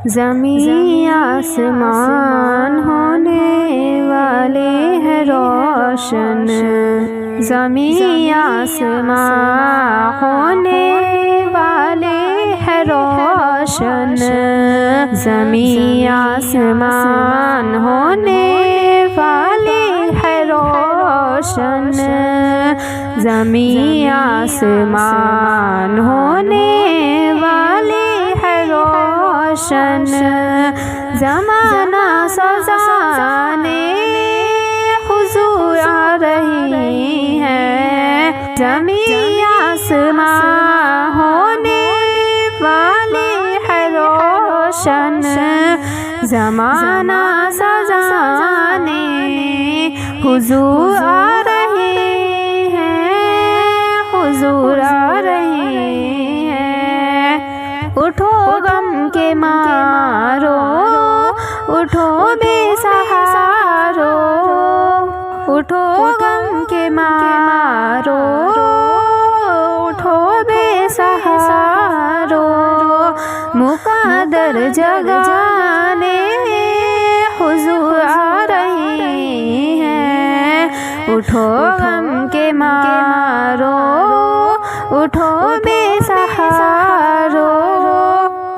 زمین آسمان ہونے والے ہیں روشن، زمین آسمان ہونے والے ہیں روشن، زمین آسمان ہونے والے ہیں روشن، زمین آسمان ہونے والے ہیں روشن، زمانہ سزانے حضور آ رہی ہے، زمین آسمان ہونے والے ہیں روشن، زمانہ سزانے حضور آ رہے ہیں، حضور آ رہے ہیں، اٹھو غم کے مارو، اٹھو بے سہارو، اٹھو غم کے مارو، اٹھو بے سہارو، مقدر جگانے حضور آ رہے ہیں، اٹھو غم کے مارو، اٹھو بے سہارو،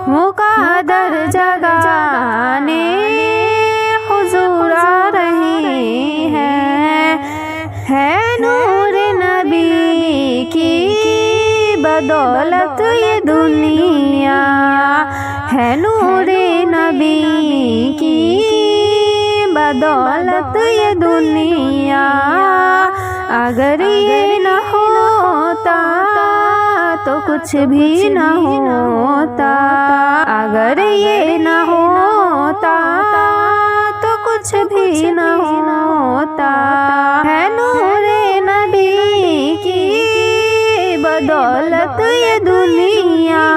مقدر جگانے حضور آ رہے ہیں، ہے نور نبی کی بدولت یہ دنیا، ہے نور نبی کی بدولت یہ دنیا، اگر یہ نہ ہوتا تو کچھ بھی نہ ہوتا، اگر یہ نہ ہوتا تو کچھ بھی نہ ہوتا، ہے نور نبی کی بدولت یہ دنیا،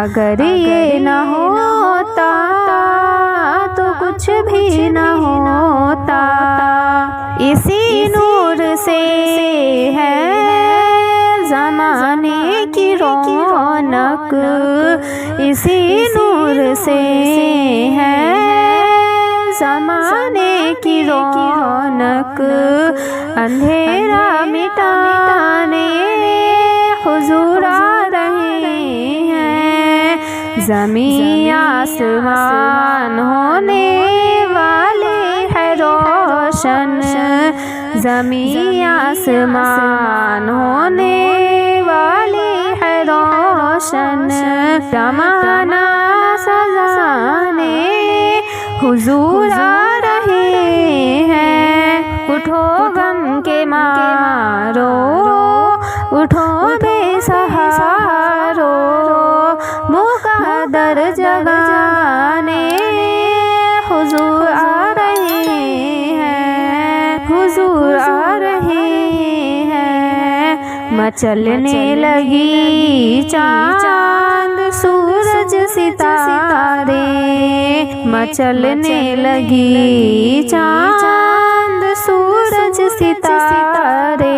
اگر یہ نہ ہوتا تو کچھ بھی نہ ہوتا، اسی نور سے ہے زمانے کی رونق، اسی نور سے ہے زمانے کی رونق، اندھیرا مٹانے حضور آ رہے ہیں، زمین آسمان ہونے والے ہیں روشن، زمین آسمان ہونے والے ہیں روشن، زمانہ سزانے حضور آ رہے ہیں، اٹھو غم کے مارو، اٹھو بے سہارو، مقدر جگانے حضور آ رہے ہیں، حضور آ رہے ہیں، مچلنے لگی چاند سورج ستارے، مچلنے لگی چاند سورج ستارے،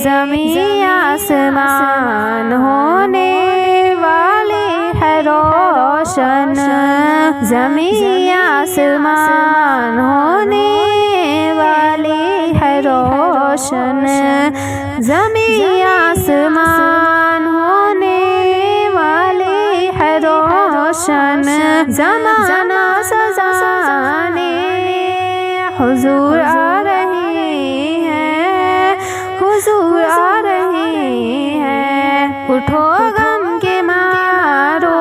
زمین آسمان ہونے والے ہیں روشن، زمین آسمان ہونے والے ہیں روشن، زمین آسمان ہونے والے ہیں روشن، زمانہ سزانے حضور آ رہے ہیں، حضور آ رہے ہیں، اٹھو غم کے مارو،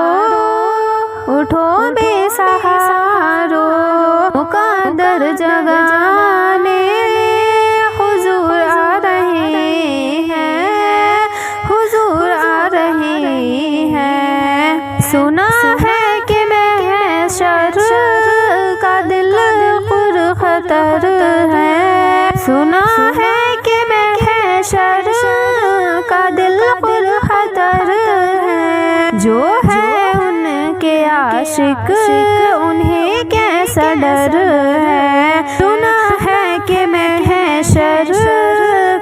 اٹھو بے سہارو، مقدر جگانے حضور آ رہے ہیں، حضور آ رہے ہیں، سنا ہے کہ محشر کا دل پر خطر ہے، سنا ہے کہ محشر کا دل پر خطر ہے، جو ہے ان کے عاشق انہیں کیسا ڈر ہے، سنا ہے کہ محشر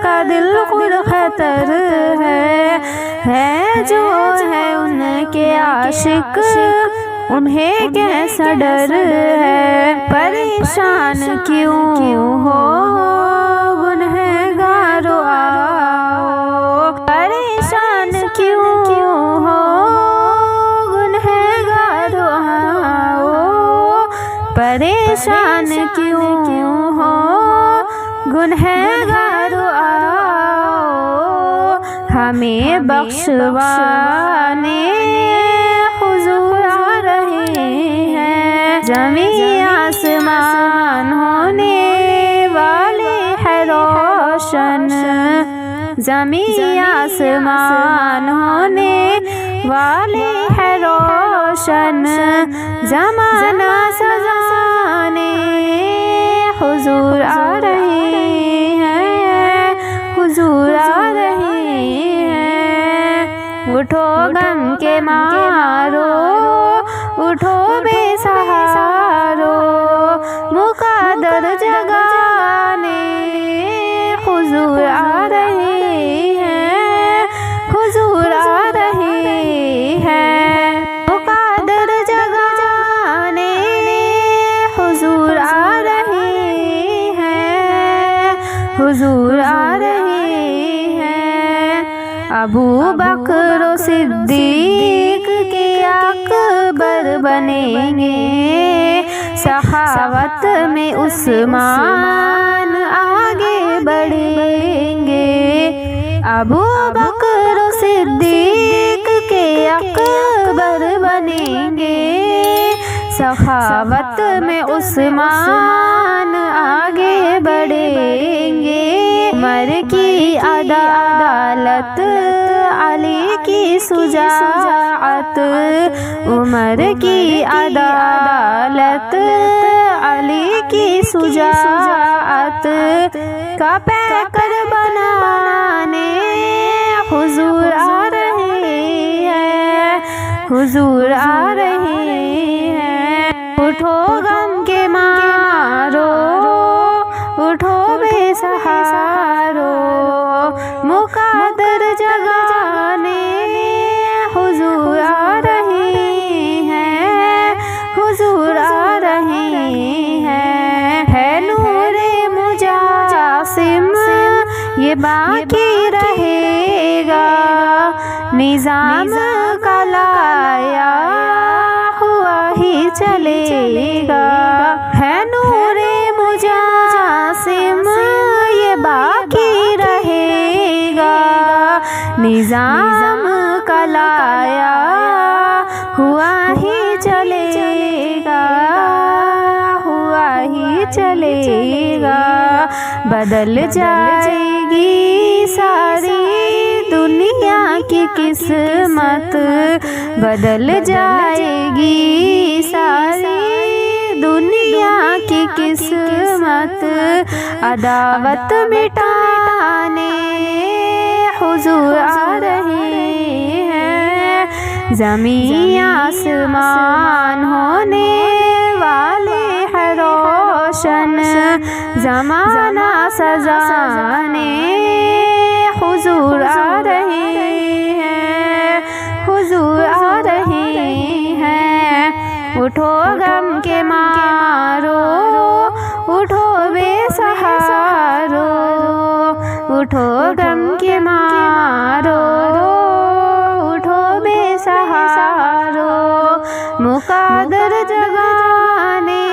کا دل پر خطر ہے جو ہے ان کے عاشق انہیں کیسا ڈر ہے، پریشان کیوں ہو گنہگارو آؤ، پریشان کیوں ہو گنہگارو آؤ، پریشان کیوں ہو گنہگارو آؤ، ہمیں بخشوانے حضور آ رہے ہیں، زمین آسمان ہونے والے ہے روشن، زمین آسمان ہونے والے ہے روشن، زمانہ سجانے حضور آ رہے ہیں، حضور آ رہے ہیں، اٹھو غم کے مارو، اٹھو بے سہارو، مقدر جگانے حضور آ رہے ہیں، حضور آ رہے ہیں، مقدر جگانے حضور آ رہے ہیں، حضور آ رہے ہیں، ابو بکر و صدیق کے اکبر بنیں گے، سخاوت میں عثمان آگے بڑھیں گے، ابو بکر و صدیق کے اکبر بنیں گے، سخاوت میں عثمان آگے بڑھیں گے، عمر کی عدالت علی کی شجاعت، عمر کی عدالت علی کی شجاعت کا پیکر بنانے حضور آ رہے ہیں، حضور آ رہے ہیں، اٹھو غم کے مارو، اٹھو بے سہارو، مقدر جگانے حضور آ رہے ہیں، حضور آ رہے ہیں، ہے نور مجسم یہ باقی رہے گا، نظام کا لایا ہوا ہی چلے گا، ہے نور مجسم یہ باقی رہے گا، نظام کا لایا ہوا ہی چلے گا، ہوا ہی چلے گا، بدل جائے گی ساری دنیا کی قسمت، بدل جائے گی ساری دنیا کی قسمت، عداوت مٹانے حضور آ رہے ہیں، زمین آسمان ہونے والے ہے روشن، زمانہ سجانے حضور آ رہے ہیں، حضور آ رہے ہیں، اٹھو غم کے مارو، اٹھو بے سہارو، اٹھو غم کے مارو، اٹھو بے سہارو، مقدر جگانے